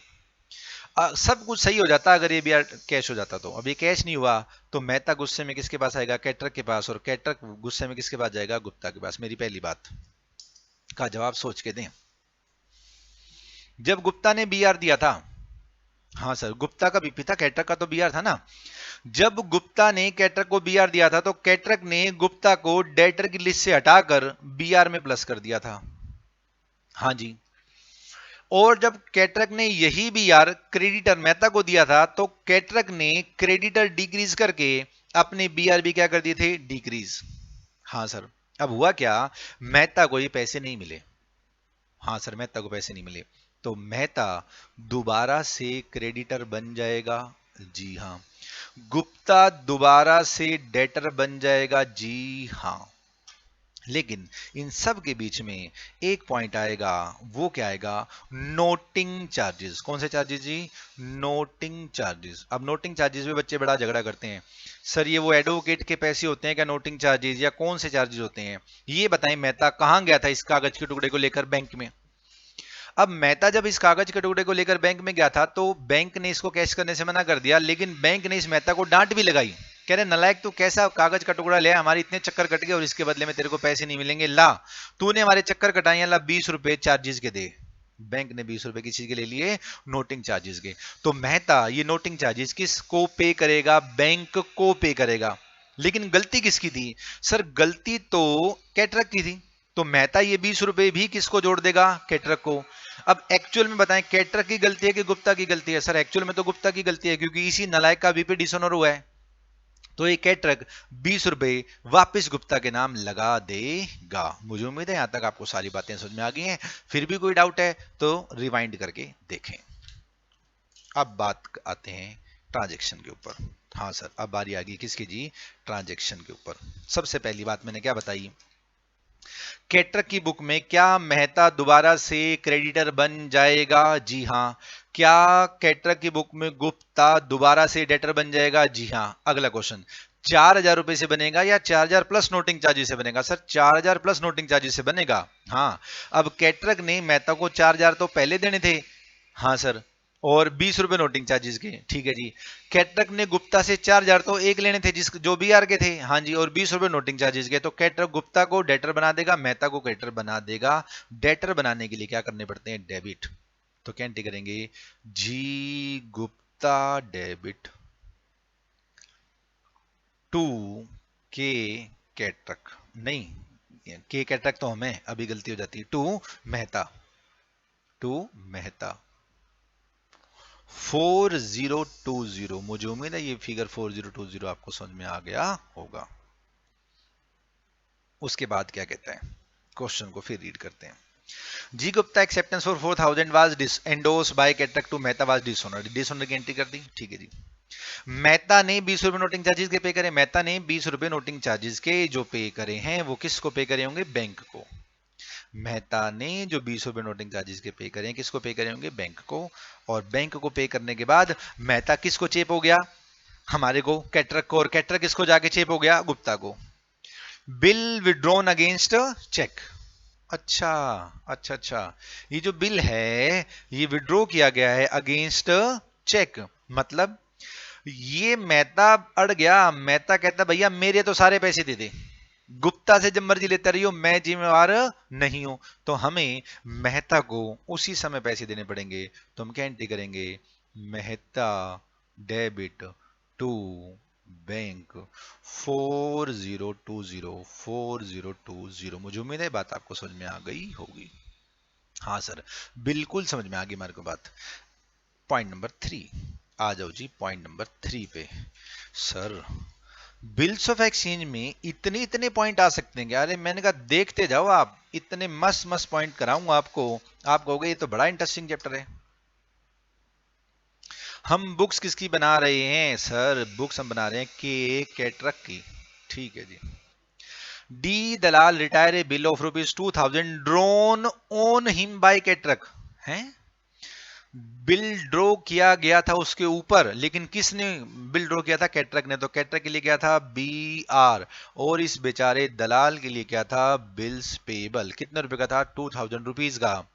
सब कुछ सही हो जाता अगर ये बीआर कैश हो जाता। तो अब ये कैश नहीं हुआ तो मेहता गुस्से में किसके पास आएगा? कैटरक के पास। और कैटरक गुस्से में किसके पास जाएगा? गुप्ता के पास। मेरी पहली बात का जवाब सोच के दें। जब गुप्ता ने बीआर दिया था, हाँ सर, गुप्ता का बीपी था, कैटरक का तो बीआर था ना। जब गुप्ता ने कैटरक को बीआर दिया था तो कैटरक ने गुप्ता को डेटर की लिस्ट से हटाकर बीआर में प्लस कर दिया था। हाँ जी। और जब कैटरक ने यही बीआर क्रेडिटर मेहता को दिया था तो कैटरक ने क्रेडिटर डिक्रीज करके अपने बीआर भी क्या कर दिए थे? डिक्रीज। हाँ सर। अब हुआ क्या? मेहता को ये पैसे नहीं मिले। हाँ सर, मेहता को पैसे नहीं मिले तो मेहता दोबारा से क्रेडिटर बन जाएगा। जी हाँ। गुप्ता दोबारा से डेटर बन जाएगा। जी हाँ। लेकिन इन सब के बीच में एक पॉइंट आएगा, वो क्या आएगा? Noting charges. कौन से चार्जेस जी? Noting charges. अब नोटिंग चार्जेस में बच्चे बड़ा झगड़ा करते हैं, सर ये वो एडवोकेट के पैसे होते हैं क्या नोटिंग चार्जेस, या कौन से चार्जेस होते हैं? ये बताएं, मेहता कहां गया था इस कागज के टुकड़े को लेकर? बैंक में। अब मेहता जब इस कागज के टुकड़े को लेकर बैंक में गया था तो बैंक ने इसको कैश करने से मना कर दिया, लेकिन बैंक ने इस मेहता को डांट भी लगाई, कह रहे नलायक तू कैसा कागज का टुकड़ा ले, हमारे इतने चक्कर कट गए और इसके बदले में तेरे को पैसे नहीं मिलेंगे, ला तूने हमारे चक्कर कटाए, ला 20 रुपए चार्जेस के दे। बैंक ने 20 रुपए किसी के ले लिए? नोटिंग चार्जेस के। तो मेहता ये नोटिंग चार्जेस किसको पे करेगा? बैंक को पे करेगा। लेकिन गलती किसकी थी? सर गलती तो कैटरक की थी। तो मेहता ये 20 रुपए भी किसको जोड़ देगा? कैटरक को। अब एक्चुअल में बताएं, कैटरक की गलती है कि गुप्ता की गलती है? सर एक्चुअल में तो गुप्ता की गलती है, क्योंकि इसी नलायक का बीपी डिसऑनर हुआ है। तो ये कैटरक 20 रुपए वापस गुप्ता के नाम लगा देगा। मुझे उम्मीद है यहां तक आपको सारी बातें समझ में आ गई हैं। फिर भी कोई डाउट है तो रिवाइंड करके देखें। अब बात आते हैं ट्रांजेक्शन के ऊपर। हाँ सर, अब बारी आ गई किसकी जी? ट्रांजेक्शन के ऊपर। सबसे पहली बात मैंने क्या बताई? कैटरक की बुक में क्या मेहता दोबारा से क्रेडिटर बन जाएगा? जी हां। क्या कैटरक की बुक में गुप्ता दोबारा से डेटर बन जाएगा? जी हां। अगला क्वेश्चन, 4,000 रुपए से बनेगा या 4,000 प्लस नोटिंग चार्जेस से बनेगा? सर 4,000 प्लस नोटिंग चार्जेस से बनेगा। हाँ, अब कैटरक ने मेहता को 4,000 तो पहले देने थे। हाँ सर, और 20 रुपए नोटिंग चार्जेस के। ठीक है जी। कैटरक ने गुप्ता से 4,000 तो एक लेने थे, जिस जो बीआर के थे। हाँ जी, और 20 रुपए नोटिंग चार्जेस के। तो कैटरक गुप्ता को डेटर बना देगा, मेहता को क्रेडिटर बना देगा। डेटर बनाने के लिए क्या करने पड़ते हैं? डेबिट। तो क्या एंट्री करेंगे? जी गुप्ता डेबिट टू के कैटरक, नहीं के कैटरक तो हमें अभी गलती हो जाती है, टू मेहता, टू मेहता 4020। मुझे उम्मीद है ये फिगर 4020 आपको समझ में आ गया होगा। उसके बाद क्या कहते हैं, क्वेश्चन को फिर रीड करते हैं। G Gupta acceptance for 4,000 was endorsed by Katrak to Mehta was dishonoured. Dishonour की एंट्री कर दी। ठीक है जी। मेहता ने 20 रुपए नोटिंग चार्जेस के पे करे, मेहता ने 20 रुपए नोटिंग चार्जेस के जो पे करे हैं वो किसको पे करे होंगे? बैंक को। मेहता ने जो 20 रुपए नोटिंग चार्जेस के पे करे हैं किसको पे करे होंगे? बैंक को। और बैंक को पे करने के बाद मेहता किसको चेप हो गया? हमारे को, कैटरक को। और कैटरक किसको जाके चेप हो गया? गुप्ता को। Bill withdrawn against cheque. अच्छा, अच्छा अच्छा, ये जो बिल है ये विड्रॉ किया गया है अगेंस्ट चेक। मतलब ये मेहता अड़ गया। मेहता कहता भैया मेरे तो सारे पैसे दे दे, गुप्ता से जब मर्जी लेता रहियो, मैं जिम्मेवार नहीं हूं। तो हमें मेहता को उसी समय पैसे देने पड़ेंगे। तो हम क्या एंट्री करेंगे? Mehta debit to bank 4020। मुझे उम्मीद है बात आपको समझ में आ गई होगी। हाँ सर, बिल्कुल समझ में आ गई मेरे को बात। पॉइंट नंबर 3, आ जाओ जी पॉइंट नंबर 3 पे। सर बिल्स ऑफ एक्सचेंज में इतने इतने पॉइंट आ सकते हैं क्या? अरे मैंने कहा देखते जाओ आप, इतने मस्त मस्त पॉइंट कराऊंगा आपको। आप कहोगे ये तो बड़ा इंटरेस्टिंग चैप्टर है। हम बुक्स किसकी बना रहे हैं? सर बुक्स हम बना रहे हैं के कैटरक की। ठीक है जी। D Dalal retire a bill of ₹2,000 drawn on him by Katrak. हैं? बिल ड्रॉ किया गया था उसके ऊपर, लेकिन किसने बिल ड्रॉ किया था? कैटरक ने। तो कैटरक के लिए क्या था? B R. और इस बेचारे दलाल के लिए क्या था? Bills payable. कितने रुपए का था? ₹2,000 का।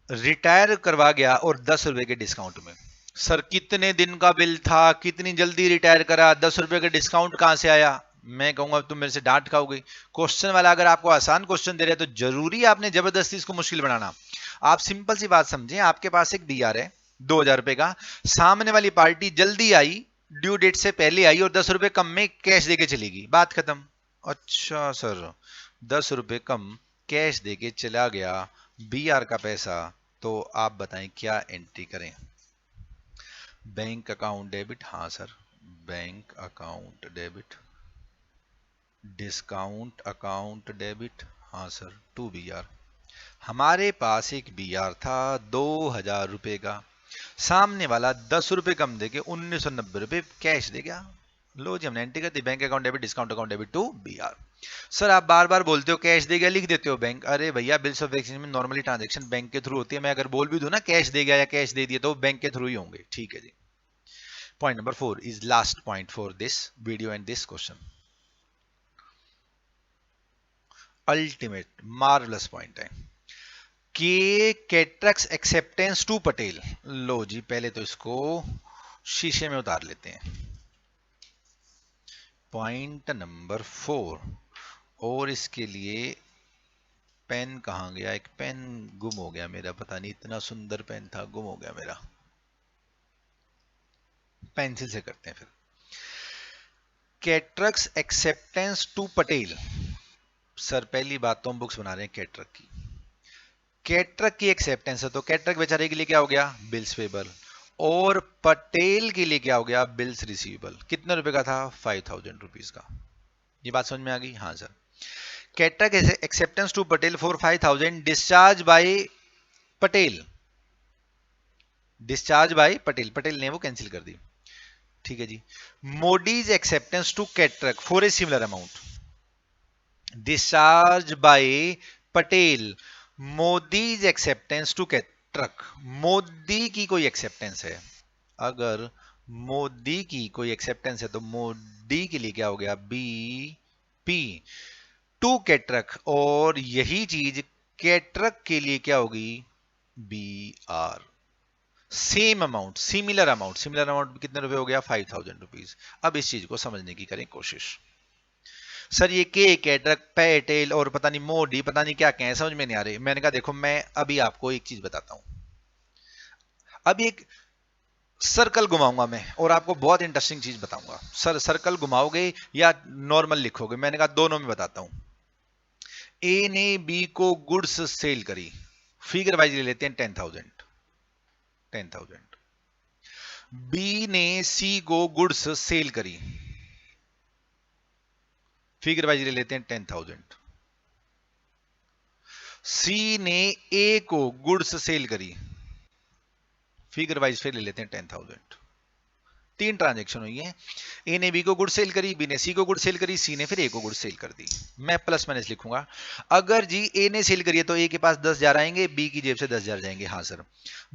रिटायर करवा गया और 10 रुपए के डिस्काउंट में। सर कितने दिन का बिल था, कितनी जल्दी रिटायर करा, 10 रुपए का डिस्काउंट कहां से आया? मैं कहूंगा तुम मेरे से डांट खाओगे। क्वेश्चन वाला अगर आपको आसान क्वेश्चन दे रहे हैं तो जरूरी आपने जबरदस्ती इसको मुश्किल बनाना। आप सिंपल सी बात समझें, आपके पास एक बीआर है 2,000 रुपए का, सामने वाली पार्टी जल्दी आई, ड्यू डेट से पहले आई और 10 रुपए कम में कैश देके चलेगी, बात खत्म। अच्छा सर, 10 रुपए कम कैश देके चला गया बीआर का पैसा, तो आप बताएं क्या एंट्री करें? बैंक अकाउंट डेबिट, हाँ sir, bank account debit. Discount account debit, हाँ सर, टू बीआर। हमारे पास एक बीआर था 2,000 रुपए का, सामने वाला 10 रुपए कम देके 1,990 रुपए कैश दे गया। लो जी हमने एंट्री कर दी, bank account debit discount account debit to BR. Sir आप बार बार बोलते हो कैश दे गया, लिख देते हो बैंक। अरे भैया बिल्स ऑफ एक्सचेंज में नॉर्मली ट्रांजेक्शन बैंक के थ्रू होती है। मैं अगर बोल भी दूं ना कैश दे गया या कैश दे दिया, तो बैंक के थ्रू ही होंगे। ठीक है जी। Point number 4 is last point for this video and this question. Ultimate marvellous point है कि कैटरक्स एक्सेप्टेंस टू पटेल। लो जी पहले तो इसको शीशे में उतार लेते हैं। पॉइंट नंबर 4, और इसके लिए पेन कहाँ गया? एक पेन गुम हो गया मेरा, पता नहीं, इतना सुंदर पेन था गुम हो गया मेरा। पेंसिल से करते हैं फिर। कैटरक्स एक्सेप्टेंस टू पटेल। सर पहली बात तो हम बुक्स बना रहे हैं कैटरक की। कैटरक की एक्सेप्टेंस है तो कैटरक बेचारे के लिए क्या हो गया? Bills payable. और पटेल के लिए क्या हो गया? Bills receivable. कितने रुपए का था? ₹5,000 का। ये बात समझ में आ गई? हाँ sir. Katrak acceptance to Patel for 5,000 discharge by Patel. Discharge by Patel, Patel ने वो कैंसिल कर दी। ठीक है जी। Modi's acceptance to Katrak for a similar amount. Discharge by Patel. Modi's acceptance to Katrak. Modi की कोई एक्सेप्टेंस है, अगर मोदी की कोई एक्सेप्टेंस है तो मोदी के लिए क्या हो गया, बी पी। टू कैटरक, और यही चीज कैटरक के लिए क्या होगी, B R. Same amount, similar amount कितने रुपए हो गया, 5000 रुपीज। अब इस चीज को समझने की करें कोशिश। सर ये के कैटरक पेटेल और पता नहीं मोडी पता नहीं क्या कहें, समझ में नहीं आ रही। मैंने कहा देखो मैं अभी आपको एक चीज बताता हूं। अभी एक सर्कल घुमाऊंगा मैं और आपको बहुत इंटरेस्टिंग चीज बताऊंगा। सर सर्कल घुमाओगे या नॉर्मल लिखोगे, मैंने कहा दोनों में बताता हूं। ए ने बी को गुड्स सेल करी, फिगर वाइज ले लेते हैं 10,000। 10,000। बी ने सी को गुड्स सेल करी, फिगर वाइज ले लेते हैं 10,000। सी ने ए को गुड्स सेल करी, फिगर वाइज फिर ले लेते हैं 10,000। तीन ट्रांजेक्शन हुई है। ए ने बी को गुड सेल करी, बी ने सी को गुड सेल करी, सी ने फिर ए को गुड सेल कर दी। मैं प्लस माइनस लिखूंगा। अगर जी ए ने सेल करी है तो ए के पास 10,000 आएंगे, बी की जेब से 10,000 जाएंगे। हाँ सर।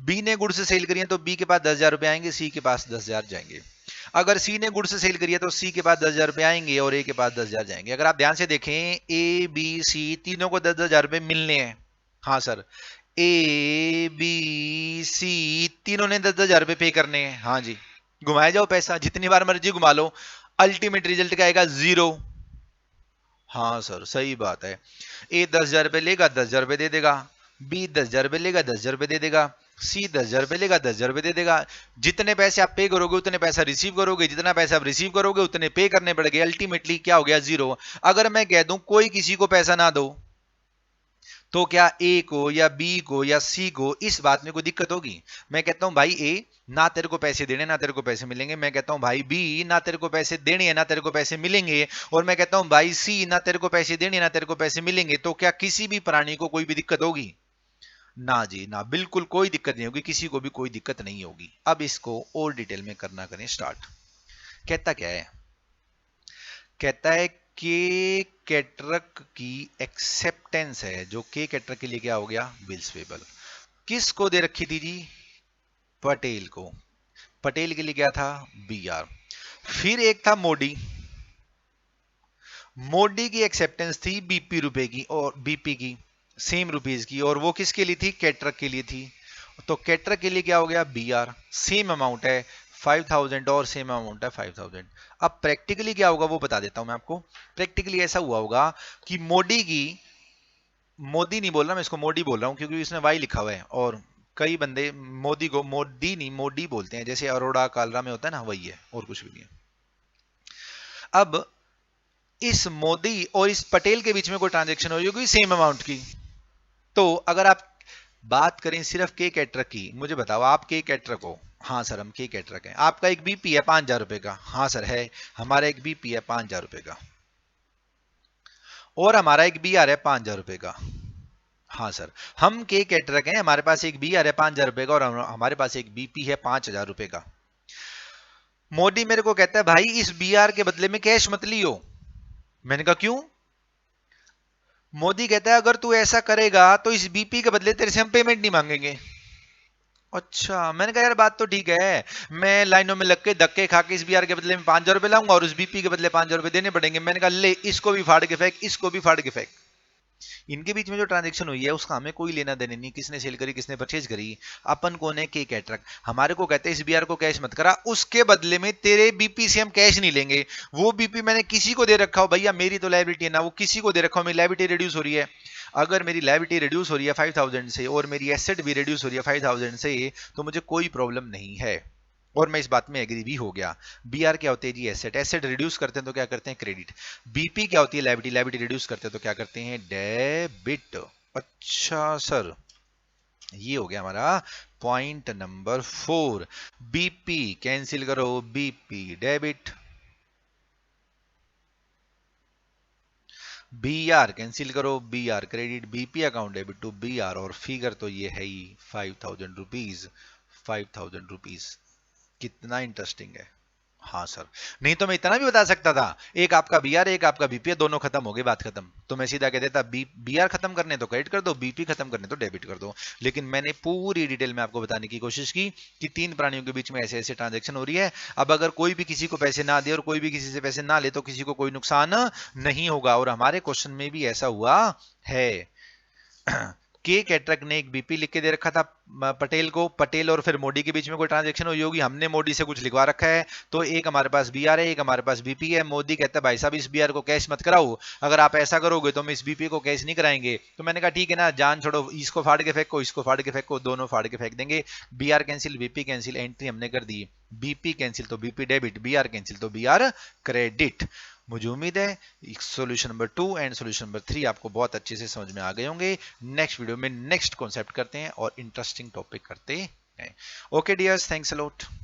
बी ने गुड से सेल करी है तो बी के पास 10,000 रुपए आएंगे, सी के पास 10,000 जाएंगे। अगर सी ने गुड से सेल करी है तो सी के पास 10,000 रुपए आएंगे और ए के पास 10,000 जाएंगे। अगर आप ध्यान से देखें, ए बी सी तीनों को 10,000 रुपए मिलने हैं। हाँ सर। ए बी सी तीनों ने 10,000 रुपए पे करने हैं। हाँ जी। घुमाए जाओ पैसा जितनी बार मर्जी घुमा लो, अल्टीमेट रिजल्ट क्या आएगा, जीरो। हाँ सर सही बात है। ए 10,000 रुपए लेगा, 10,000 रुपए दे देगा। बी 10,000 रुपए लेगा, 10,000 रुपए दे देगा। सी 10,000 रुपए लेगा, 10,000 रुपए दे देगा। जितने पैसे आप पे करोगे उतने पैसा रिसीव करोगे, जितना पैसा आप रिसीव करोगे उतने पे करने पड़ेंगे। अल्टीमेटली क्या हो गया, जीरो। अगर मैं कह दूं कोई किसी को पैसा ना दो, तो क्या ए को या बी को या सी को इस बात में कोई दिक्कत होगी? मैं कहता हूं भाई ए, ना तेरे को पैसे देने ना तेरे को पैसे मिलेंगे। मैं कहता हूं भाई बी, ना तेरे को पैसे देने हैं ना तेरे को पैसे मिलेंगे। और मैं कहता हूं भाई सी, ना तेरे को पैसे देने ना तेरे को पैसे मिलेंगे। तो क्या किसी भी प्राणी को कोई भी दिक्कत होगी? ना जी ना, बिल्कुल कोई दिक्कत नहीं होगी, किसी को भी कोई दिक्कत नहीं होगी। अब इसको और डिटेल में करना करें स्टार्ट। कहता क्या है, कहता है के कैटरक की एक्सेप्टेंस है, जो के कैटरक के लिए क्या हो गया, बिल्स पेबल। किसको दे रखी थी जी, पटेल को। पटेल के लिए क्या था, बी आर। फिर एक था मोडी। मोडी की एक्सेप्टेंस थी बीपी रुपए की, और बीपी की सेम रुपीज की, और वो किसके लिए थी, कैटरक के लिए थी। तो कैटरक के लिए क्या हो गया, बी आर। सेम अमाउंट है 5,000 और सेम अमाउंट है 5,000। अब प्रैक्टिकली क्या होगा वो बता देता हूं मैं आपको। प्रैक्टिकली ऐसा हुआ होगा कि मोडी की, मोदी नहीं बोल रहा मैं इसको, मोडी बोल रहा हूं क्योंकि इसने वाई लिखा हुआ है, और कई बंदे मोदी को मोदी नहीं मोडी बोलते हैं, जैसे अरोड़ा कालरा में होता है ना, वही है और कुछ भी नहीं है। अब इस मोदी और इस पटेल के बीच में कोई ट्रांजेक्शन हो रही होगी सेम अमाउंट की। तो अगर आप बात करें सिर्फ के कैटरक की, मुझे बताओ आप के कैटरक हो? हाँ सर हम के कैटरक हैं। आपका एक बीपी है 5,000 रुपए का? हाँ सर है। हमारा एक बीपी है 5,000 रुपए का, और हमारा एक बी आर है 5,000 रुपए का। हाँ सर। हम के कैटरक हैं, हमारे पास एक बी आर है 5,000 रुपए का, और हमारे पास एक बीपी है 5,000 रुपए का। मोदी मेरे को कहता है भाई इस बी आर के बदले में कैश मत लियो। मैंने कहा क्यों? मोदी कहता है अगर तू ऐसा करेगा तो इस बीपी के बदले तेरे से हम पेमेंट नहीं मांगेंगे। अच्छा, मैंने कहा यार बात तो ठीक है, मैं लाइनों में लग के धक्के खा के इस बीआर के बदले में 5,000 रुपए लाऊंगा और उस बीपी के बदले 5,000 रुपए देने पड़ेंगे। मैंने कहा ले इसको भी फाड़ के फेंक, इसको भी फाड़ के फेंक। इनके बीच में जो ट्रांजेक्शन हुई है उसका हमें कोई लेना देना नहीं, किसने सेल करी किसने परचेज करी। अपन कौन है, के कैटरक। हमारे को कहते हैं इस बीआर को कैश मत करा, उसके बदले में तेरे बीपी से हम कैश नहीं लेंगे। वो बीपी मैंने किसी को दे रखा हो, भैया मेरी तो लाइबिलिटी है ना, वो किसी को दे रखा हो, मेरी लाइबिलिटी रिड्यूस हो रही है। अगर मेरी लाइबिलिटी रिड्यूस हो रही है 5,000 से और मेरी एसेट भी रिड्यूस हो रही है 5,000 से, तो मुझे कोई प्रॉब्लम नहीं है, और मैं इस बात में एग्री भी हो गया। बीआर क्या होते हैं जी, एसेट। एसेट रिड्यूस करते हैं तो क्या करते हैं, क्रेडिट। बीपी क्या होती है, लाइबिलिटी। लाइबिलिटी रिड्यूस करते हैं तो क्या करते हैं, डेबिट। अच्छा सर, ये हो गया हमारा पॉइंट नंबर 4। बीपी कैंसिल करो, BP debit. B R cancel करो, B R credit. BP account debit to B R, और फिगर तो ये है ही 5,000 रुपीज। 5,000 रुपीज। कितना इंटरेस्टिंग है। हाँ सर, नहीं तो मैं इतना भी बता सकता था, एक आपका बीआर एक आपका बीपी है, दोनों खत्म हो गए, बात खत्म। तो मैं सीधा कह देता बीआर खत्म करने तो क्रेडिट कर दो, बीपी खत्म करने तो डेबिट कर दो। लेकिन मैंने पूरी डिटेल में आपको बताने की कोशिश की कि तीन प्राणियों के बीच में ऐसे ऐसे ट्रांजेक्शन हो रही है। अब अगर कोई भी किसी को पैसे ना दे और कोई भी किसी से पैसे ना ले तो किसी को कोई नुकसान नहीं होगा, और हमारे क्वेश्चन में भी ऐसा हुआ है। के कैटरक ने एक बीपी लिख के दे रखा था पटेल को, पटेल और फिर मोदी के बीच में कोई ट्रांजेक्शन हुई होगी, हमने मोदी से कुछ लिखवा रखा है, तो एक हमारे पास बीआर है एक हमारे पास बीपी है। मोदी कहता है भाई साहब इस बीआर को कैश मत कराओ, अगर आप ऐसा करोगे तो हम इस बीपी को कैश नहीं कराएंगे। तो मैंने कहा ठीक है ना, जान छोड़ो, इसको फाड़ के फेंको इसको फाड़ के फेंको, दोनों फाड़ के फेंक देंगे। BR cancel BP cancel, entry हमने कर दी, बीपी कैंसिल तो बीपी डेबिट, बीआर कैंसिल तो बीआर क्रेडिट। मुझे उम्मीद है solution number 2 and solution number 3 आपको बहुत अच्छे से समझ में आ गए होंगे। नेक्स्ट वीडियो में नेक्स्ट कॉन्सेप्ट करते हैं और इंटरेस्टिंग टॉपिक करते हैं। Okay dears, thanks a lot.